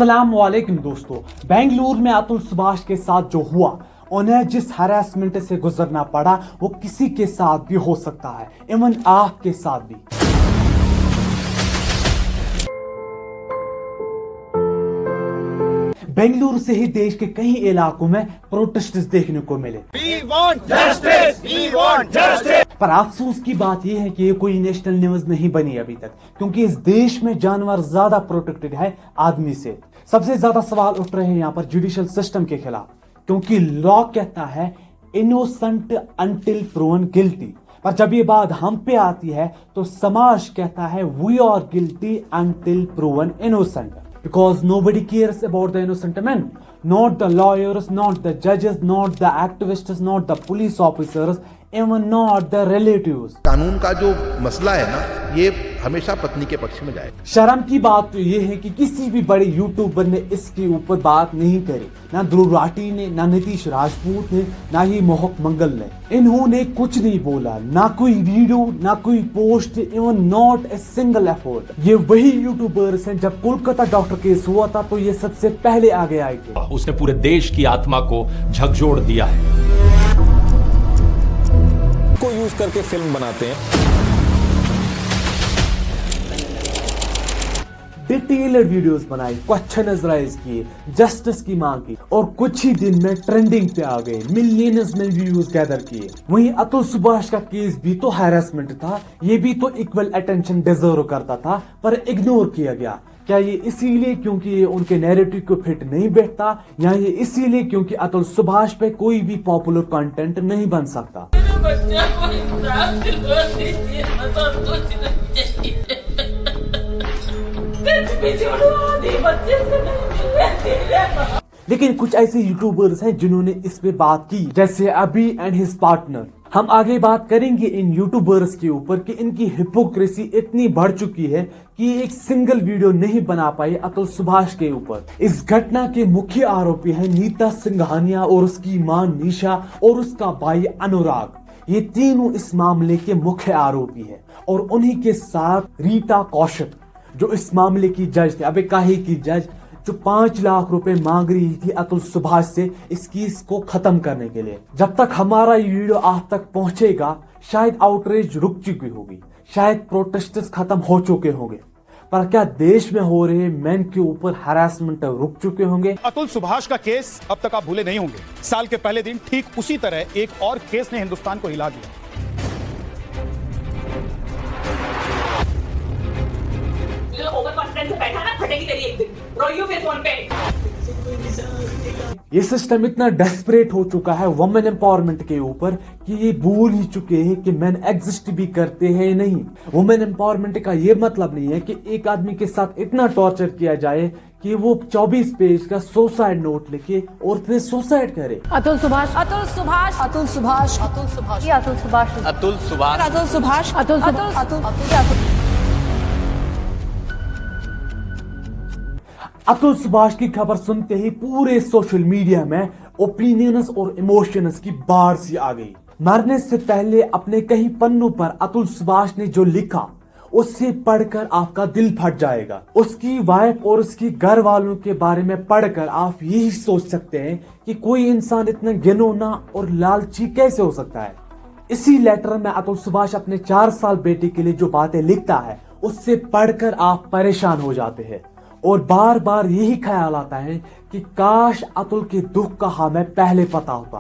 अस्सलाम वालेकुम दोस्तों, बेंगलुरु में अतुल सुभाष के साथ जो हुआ, उन्हें जिस हैरेसमेंट से गुजरना पड़ा वो किसी के साथ भी हो सकता है, इवन आपके साथ भी। बेंगलुरु से ही देश के कई इलाकों में प्रोटेस्ट देखने को मिले। We want justice! We want justice! पर अफसोस की बात यह है कि ये कोई नेशनल न्यूज नहीं बनी अभी तक, क्योंकि इस देश में जानवर ज्यादा प्रोटेक्टेड है आदमी से। सबसे ज्यादा सवाल उठ रहे हैं यहाँ पर जुडिशियल सिस्टम के खिलाफ, क्योंकि लॉ कहता है इनोसेंट अंटिल प्रूवन गिल्टी, पर जब ये बात हम पे आती है तो समाज कहता है we are guilty until proven innocent, because nobody cares about the innocent men, not the lawyers, not the judges, not the activists, not the police officers, even not the relatives। कानून का जो मसला है ना, ये हमेशा पत्नी के पक्ष में जाएगा। शर्म की बात तो ये है कि किसी भी बड़े यूट्यूबर ने इसके ऊपर बात नहीं करी, ना ध्रुव राठी ने, ना नीतीश राजपूत ने, ना ही मोहक मंगल ने। इन्होंने कुछ नहीं बोला, ना कोई वीडियो, ना कोई post, even not a single effort. ये वही यूट्यूबर्स हैं जब कोलकाता डॉक्टर केस हुआ था तो ये सबसे पहले आगे आए थे। उसने पूरे देश की आत्मा को झकझोर दिया है। को यूज करके फिल्म बनाते हैं। डिटेल्ड वीडियोस बनाई, क्वेश्चन राइज किए, जस्टिस की मांग की और कुछ ही दिन में ट्रेंडिंग पे आ गए, मिलियंस में व्यूज गैदर किए। वहीं अतुल सुभाष का केस भी तो हैरेसमेंट था, ये भी तो इक्वल अटेंशन डिजर्व करता था, पर इग्नोर किया गया। क्या ये इसीलिए क्योंकि ये उनके नैरेटिव को फिट नहीं बैठता, या ये इसीलिए क्योंकि अतुल सुभाष पे कोई भी पॉपुलर कंटेंट नहीं बन सकता? लेकिन कुछ ऐसे यूट्यूबर्स हैं जिन्होंने इस पे बात की, जैसे अभी एंड हिज पार्टनर। हम आगे बात करेंगे इन यूट्यूबर्स के ऊपर कि इनकी हिपोक्रेसी इतनी बढ़ चुकी है कि एक सिंगल वीडियो नहीं बना पाई अतुल सुभाष के ऊपर। इस घटना के मुख्य आरोपी हैं नीता सिंघानिया और उसकी मां निशा और उसका भाई अनुराग। ये तीनों इस मामले के मुख्य आरोपी हैं और उन्हीं के साथ रीता कौशिक जो इस मामले की जज थी, अबे काहे की जज, जो 5 लाख रुपए मांग रही थी अतुल सुभाष से इस केस को खत्म करने के लिए। जब तक हमारा ये वीडियो आप तक पहुंचेगा शायद आउटरीच रुक चुकी होगी, शायद प्रोटेस्ट्स खत्म हो चुके होंगे, पर क्या देश में हो रहे मैन के ऊपर हैरेसमेंट रुक चुके होंगे? अतुल सुभाष का केस अब तक आप भूले नहीं होंगे। साल के पहले दिन ठीक उसी तरह एक और केस ने हिंदुस्तान को हिला दिया। ये सिस्टम इतना डेस्परेट हो चुका है वुमेन एम्पावरमेंट के ऊपर कि ये भूल ही चुके हैं कि मैन एग्जिस्ट भी करते हैं नहीं। वुमेन एम्पावरमेंट का ये मतलब नहीं है कि एक आदमी के साथ इतना टॉर्चर किया जाए कि वो 24 पेज का सुसाइड नोट लिखे और फिर सुसाइड करे। अतुल सुभाष, अतुल सुभाष, अतुल सुभाष, अतुल सुभाष, अतुल सुभाष, अतुल सुभाष, अतुल सुभाष, अतुल अतुल अतुल सुभाष की खबर सुनते ही पूरे सोशल मीडिया में ओपिनियंस और इमोशंस की बाढ़ सी आ गई। मरने से पहले अपने कई पन्नों पर अतुल सुभाष ने जो लिखा उससे पढ़कर आपका दिल फट जाएगा। उसकी वाइफ और उसकी घर वालों के बारे में पढ़कर आप यही सोच सकते हैं कि कोई इंसान इतना घिनौना और लालची कैसे हो सकता है। इसी लेटर में अतुल सुभाष अपने 4 साल बेटे के लिए जो बातें लिखता है उससे पढ़कर आप परेशान हो जाते हैं और बार बार यही ख्याल आता है कि काश अतुल के दुख का हमें पहले पता होता,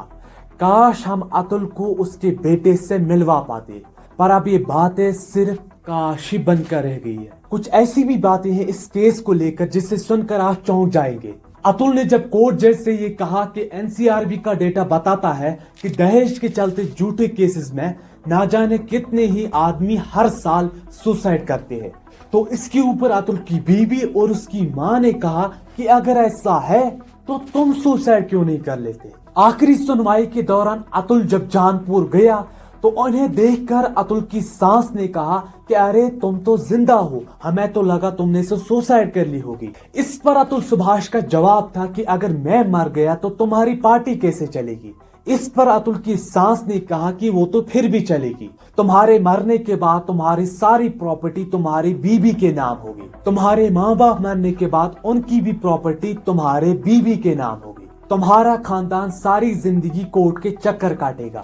काश हम अतुल को उसके बेटे से मिलवा पाते। पर अब ये बातें सिर्फ काश ही बनकर रह गई है। कुछ ऐसी भी बातें हैं इस केस को लेकर जिसे सुनकर आप चौंक जाएंगे। अतुल ने जब कोर्ट जज से ये कहा कि एनसीआरबी का डेटा बताता है कि दहेज के चलते झूठे केसेस में ना जाने कितने ही आदमी हर साल सुसाइड करते हैं, तो इसके ऊपर अतुल की बीवी और उसकी मां ने कहा कि अगर ऐसा है तो तुम सुसाइड क्यों नहीं कर लेते। आखिरी सुनवाई के दौरान अतुल जब जानपुर गया तो उन्हें देखकर अतुल की सास ने कहा कि अरे तुम तो जिंदा हो, हमें तो लगा तुमने से सुसाइड कर ली होगी। इस पर अतुल सुभाष का जवाब था कि अगर मैं मर गया तो तुम्हारी पार्टी कैसे चलेगी, इस पर अतुल की सास ने कहा कि वो तो फिर भी चलेगी। तुम्हारे मरने के बाद तुम्हारी सारी प्रॉपर्टी तुम्हारी बीबी के नाम होगी। तुम्हारे माँ बाप मरने के बाद उनकी भी प्रॉपर्टी तुम्हारे बीबी के नाम होगी। तुम्हारा खानदान सारी जिंदगी कोर्ट के चक्कर काटेगा।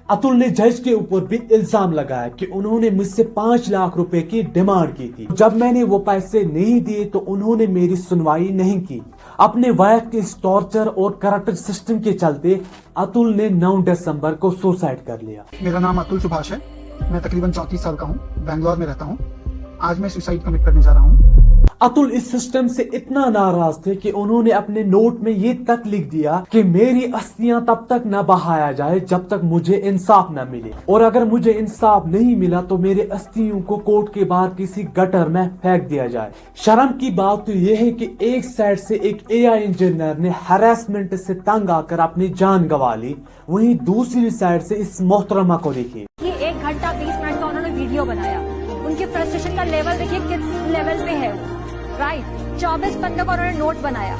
अतुल ने जज के ऊपर भी इल्जाम लगाया कि उन्होंने मुझसे 5 लाख रुपए की डिमांड की थी। जब मैंने वो पैसे नहीं दिए तो उन्होंने मेरी सुनवाई नहीं की। अपने वाइफ के इस टॉर्चर और करप्ट सिस्टम के चलते अतुल ने 9 दिसंबर को सुसाइड कर लिया। मेरा नाम अतुल सुभाष है। मैं तकरीबन 34 साल का हूँ। बेंगलोर में रहता हूँ। आज मैं सुसाइड कमिट करने जा रहा हूँ। अतुल इस सिस्टम से इतना नाराज थे कि उन्होंने अपने नोट में ये तक लिख दिया कि मेरी अस्थियां तब तक न बहाया जाए जब तक मुझे इंसाफ न मिले, और अगर मुझे इंसाफ नहीं मिला तो मेरे अस्थियों को कोर्ट के बाहर किसी गटर में फेंक दिया जाए। शर्म की बात तो यह है कि एक साइड से एक AI इंजीनियर ने हैरेसमेंट से तंग आकर अपनी जान गंवा ली, वहीं दूसरी साइड से इस मोहतरमा को देखिए। 1 घंटा 20 मिनट का उन्होंने वीडियो बनाया। उनके फ्रस्ट्रेशन का लेवल देखिए किस लेवल पे है। राइट 24 पन्नों का उन्होंने नोट बनाया।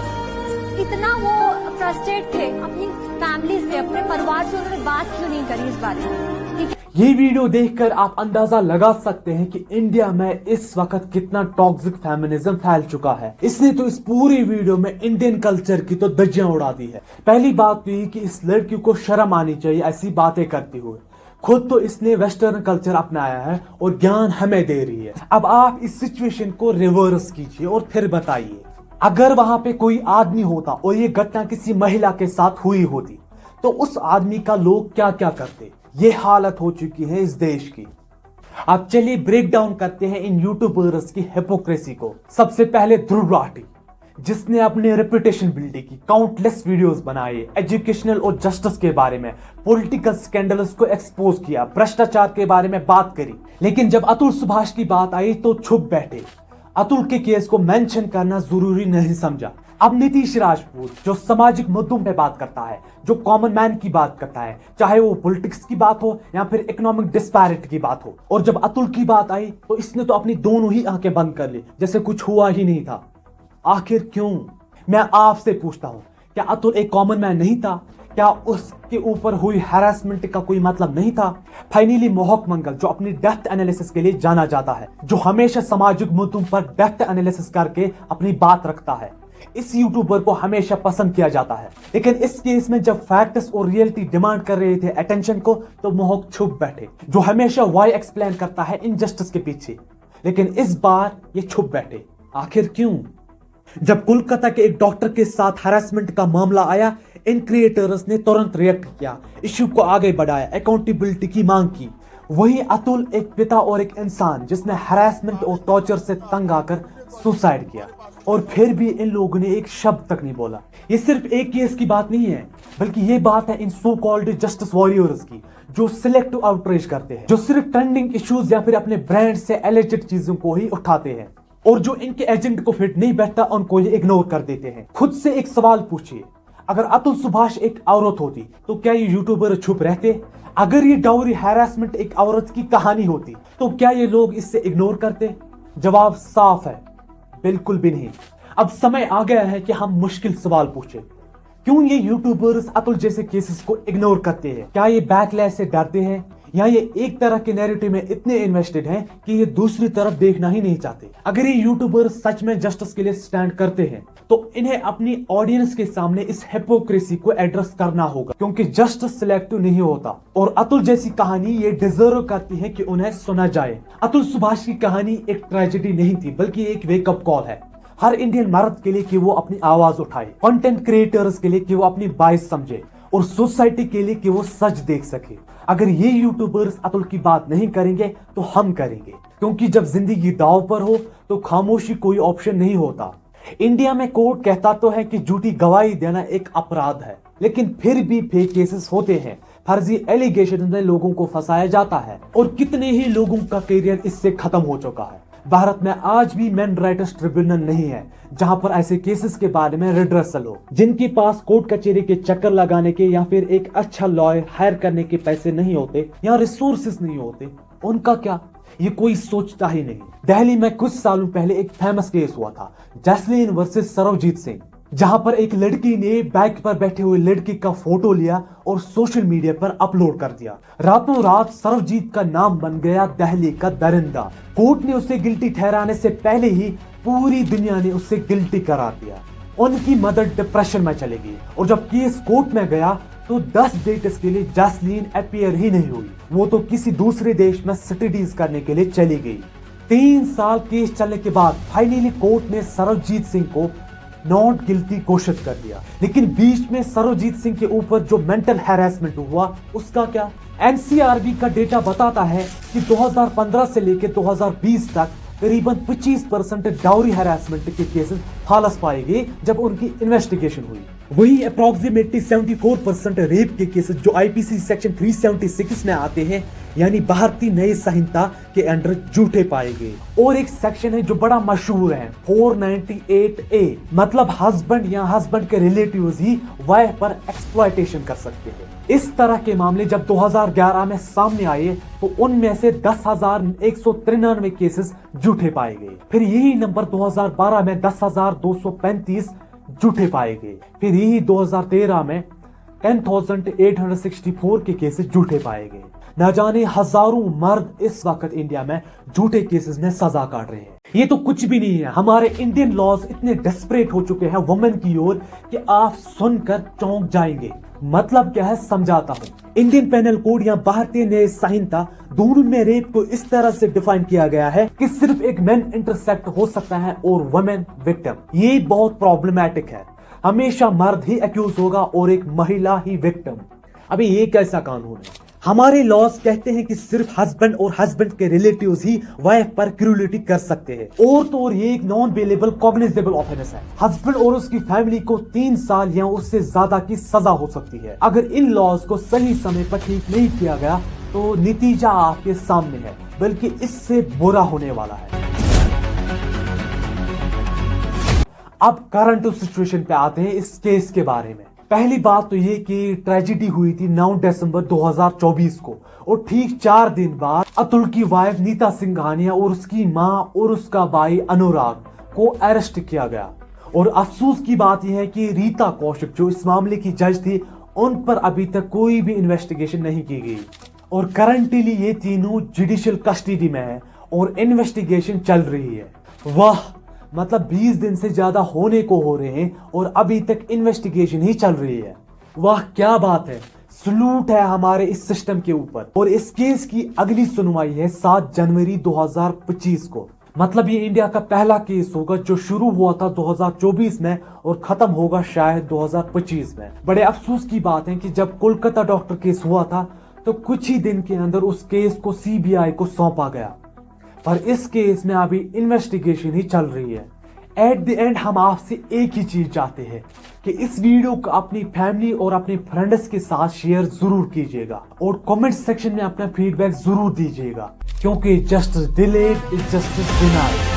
इतना वो फ्रस्ट्रेट थे अपनी फैमिली से, अपने परिवार से उन्होंने बात क्यों नहीं करी इस बारे में। ये वीडियो देखकर आप अंदाजा लगा सकते हैं कि इंडिया में इस वक्त कितना टॉक्सिक फेमिनिज्म फैल चुका है। इसने तो इस पूरी वीडियो में इंडियन कल्चर की तो धज्जियां उड़ा दी है। पहली बात तो ये कि इस लड़की को शर्म आनी चाहिए ऐसी बातें करते हुए। खुद तो इसने वेस्टर्न कल्चर अपनाया है और ज्ञान हमें दे रही है। अब आप इस सिचुएशन को रिवर्स कीजिए और फिर बताइए, अगर वहां पे कोई आदमी होता और ये घटना किसी महिला के साथ हुई होती तो उस आदमी का लोग क्या क्या करते। ये हालत हो चुकी है इस देश की। अब चलिए ब्रेक डाउन करते हैं इन यूट्यूबर्स की हिपोक्रेसी को। सबसे पहले ध्रुव राठी, जिसने अपने रेपुटेशन बिल्डिंग की, काउंटलेस वीडियोस बनाए, एजुकेशनल और जस्टिस के बारे में, पॉलिटिकल स्कैंडल्स को एक्सपोज किया, भ्रष्टाचार के बारे में बात करी। लेकिन जब अतुल सुभाष की बात आई तो छुप बैठे। अतुल के केस को मेंशन करना जरूरी नहीं समझा। अब नीतीश राजपूत, जो सामाजिक मुद्दों पे बात करता है, जो कॉमन मैन की बात करता है, चाहे वो पॉलिटिक्स की बात हो या फिर इकोनॉमिक डिस्पैरिटी की बात हो, और जब अतुल की बात आई तो इसने तो अपनी दोनों ही आंखें बंद कर ली, जैसे कुछ हुआ ही नहीं था। आखिर क्यों? मैं आपसे पूछता हूं, क्या अतुल एक कॉमन मैन नहीं था? क्या उसके ऊपर हुई हैरेसमेंट का कोई मतलब नहीं था? फाइनली मोहक मंगल, जो अपनी डेप्थ एनालिसिस के लिए जाना जाता है, जो हमेशा सामाजिक मुद्दों पर डेप्थ एनालिसिस करके अपनी बात रखता है, इस यूट्यूबर को हमेशा पसंद किया जाता है। लेकिन इस केस में जब फैक्ट्स और रियलिटी डिमांड कर रहे थे अटेंशन को, तो मोहक छुप बैठे, जो हमेशा वाई एक्सप्लेन करता है इनजस्टिस के पीछे। लेकिन इस बार ये छुप बैठे। आखिर क्यों? जब कोलकाता के एक डॉक्टर के साथ हरासमेंट का मामला आया, इन क्रिएटर्स ने तुरंत रिएक्ट किया, इश्यू को आगे बढ़ाया, अकाउंटेबिलिटी की मांग की। वहीं अतुल एक पिता और एक इंसान जिसने हरासमेंट और टॉर्चर से तंग आकर सुसाइड किया, और फिर भी इन लोगों ने एक शब्द तक नहीं बोला। ये सिर्फ एक केस की बात नहीं है, बल्कि ये बात है इन सो कॉल्ड जस्टिस वॉरियर्स की, जो सिलेक्टिव आउटरीच करते हैं, जो सिर्फ ट्रेंडिंग इश्यूज या फिर अपने ब्रांड से एलिजेड चीजों को ही उठाते हैं, और जो इनके एजेंट को फिट नहीं बैठता उनको ये इग्नोर कर देते हैं। खुद से एक सवाल पूछिए, अगर अतुल सुभाष एक औरत होती तो क्या ये यूट्यूबर चुप रहते? अगर ये डाउरी हैरेसमेंट एक औरत की कहानी होती तो क्या ये लोग इससे इग्नोर करते? जवाब साफ है, बिल्कुल भी नहीं। अब समय आ गया है कि हम मुश्किल सवाल पूछें, क्यों ये यूट्यूबर्स अतुल जैसे केसेस को इग्नोर करते हैं? क्या ये बैकलैश से डरते हैं, या ये एक तरह के नैरेटिव में इतने इन्वेस्टेड हैं कि ये दूसरी तरफ देखना ही नहीं चाहते? अगर ये यूट्यूबर्स सच में जस्टिस के लिए स्टैंड करते हैं तो इन्हें अपनी ऑडियंस के सामने इस हिपोक्रेसी को एड्रेस करना होगा, क्योंकि जस्टिस सिलेक्टिव नहीं होता, और अतुल जैसी कहानी ये डिजर्व करती है कि उन्हें सुना जाए। अतुल सुभाष की कहानी एक ट्रेजेडी नहीं थी, बल्कि एक वेकअप कॉल है हर इंडियन मर्द के लिए कि वो अपनी आवाज उठाए, कंटेंट क्रिएटर्स के लिए कि वो अपनी बाइस समझे, और सोसाइटी के लिए कि वो सच देख सके। अगर ये यूट्यूबर्स अतुल की बात नहीं करेंगे तो हम करेंगे, क्योंकि जब जिंदगी दांव पर हो तो खामोशी कोई ऑप्शन नहीं होता। इंडिया में कोर्ट कहता तो है कि झूठी गवाही देना एक अपराध है, लेकिन फिर भी फेक केसेस होते हैं, फर्जी एलिगेशन में लोगों को फंसाया जाता है, और कितने ही लोगों का करियर इससे खत्म हो चुका है। भारत में आज भी मेन राइटर्स ट्रिब्यूनल नहीं है जहां पर ऐसे केसेस के बारे में रिड्रेसल हो। जिनके पास कोर्ट कचहरी के चक्कर लगाने के या फिर एक अच्छा लॉयर हायर करने के पैसे नहीं होते या रिसोर्सेस नहीं होते, उनका क्या? ये कोई सोचता ही नहीं। दिल्ली में कुछ सालों पहले एक फेमस केस हुआ था, जैस्लीन वर्सेस सरबजीत सिंह। जहां पर एक लड़की ने बाइक पर बैठे हुए लड़के का फोटो लिया और सोशल मीडिया पर अपलोड कर दिया। रातों रात सर्वजीत का नाम बन गया दिल्ली का दरिंदा। कोर्ट ने उसे गिल्टी ठहराने से पहले ही पूरी दुनिया ने उसे गिल्टी करार दिया। उनकी मदर डिप्रेशन में चली गई और जब केस कोर्ट में गया तो 10 डेट्स के लिए जैस्लीन अपीयर ही नहीं हुई। वो तो किसी दूसरे देश में स्टडीज करने के लिए चली गई। 3 साल केस चलने के बाद फाइनली कोर्ट ने सर्वजीत सिंह को नॉट गिल्टी घोषित कर दिया। लेकिन बीच में सर्वजीत सिंह के ऊपर जो मेंटल हैरेसमेंट हुआ उसका क्या? एनसीआरबी का डेटा बताता है कि 2015 से लेकर 2020 तक करीबन 25% डाउरी हैरेसमेंट के केसेस खालस पाए गए जब उनकी इन्वेस्टिगेशन हुई। वही अप्रोक्सीमेटली 74% रेप के केसेस जो आईपीसी सेक्शन 376 में आते हैं यानी भारतीय न्याय संहिता के अंडर झूठे पाए गए। और एक सेक्शन है जो बड़ा मशहूर है 498A, मतलब हस्बैंड या हस्बैंड के रिलेटिव्स ही वाइफ पर एक्सप्लॉयटेशन कर सकते हैं। इस तरह के मामले जब 2011 में सामने आए तो उनमें से 10,193 केसेस झूठे पाए गए। फिर यही नंबर 2012 में 10,235 झूठे पाए गए। फिर यही 2013 में 10,864 के केसेस झूठे पाए गए। न जाने हजारों मर्द इस वक्त इंडिया में झूठे केसेस में सजा काट रहे हैं। ये तो कुछ भी नहीं है, हमारे इंडियन लॉज इतने डेस्परेट हो चुके हैं वुमेन की ओर कि आप सुनकर चौंक जाएंगे। मतलब क्या है समझाता हूँ। इंडियन पेनल कोड या भारतीय न्याय संहिता दोनों में रेप को इस तरह से डिफाइन किया गया है कि सिर्फ एक मैन इंटरसेक्ट हो सकता है और वुमेन विक्टिम। ये बहुत प्रॉब्लमैटिक है। हमेशा मर्द ही एक्यूज होगा और एक महिला ही विक्टिम। अभी ये कैसा कानून है? हमारे लॉज कहते हैं कि सिर्फ हस्बैंड और हस्बैंड के रिलेटिव्स ही वाइफ पर क्रूरलिटी कर सकते हैं। और तो और ये एक नॉन बेलेबल कॉग्निजेबल ऑफेंस है। हस्बैंड और उसकी फैमिली को 3 साल या उससे ज्यादा की सजा हो सकती है। अगर इन लॉज को सही समय पर ठीक नहीं किया गया तो नतीजा आपके सामने है, बल्कि इससे बुरा होने वाला है। अब करंट सिचुएशन पे आते हैं इस केस के बारे में। पहली बात तो ये कि ट्रेजेडी हुई थी 9 दिसंबर 2024 को और ठीक 4 दिन बाद अतुल की वाइफ नीता सिंघानिया और उसकी मां और उसका भाई अनुराग को अरेस्ट किया गया। और अफसोस की बात यह है कि रीता कौशिक जो इस मामले की जज थी उन पर अभी तक कोई भी इन्वेस्टिगेशन नहीं की गई और करंटली ये तीनों जुडिशियल कस्टडी में है और इन्वेस्टिगेशन चल रही है। वाह, मतलब 20 दिन से ज्यादा होने को हो रहे हैं और अभी तक इन्वेस्टिगेशन ही चल रही है। वाह क्या बात है, सलूट है हमारे इस सिस्टम के ऊपर। और इस केस की अगली सुनवाई है 7 जनवरी 2025 को। मतलब ये इंडिया का पहला केस होगा जो शुरू हुआ था 2024 में और खत्म होगा शायद 2025 में। बड़े अफसोस की बात है कि जब कोलकाता डॉक्टर केस हुआ था तो कुछ ही दिन के अंदर उस केस को सीबीआई को सौंपा गया, पर इस केस में अभी इन्वेस्टिगेशन ही चल रही है। एट द एंड हम आपसे एक ही चीज चाहते हैं कि इस वीडियो को अपनी फैमिली और अपने फ्रेंड्स के साथ शेयर जरूर कीजिएगा और कमेंट सेक्शन में अपना फीडबैक जरूर दीजिएगा, क्योंकि justice delayed is justice denied.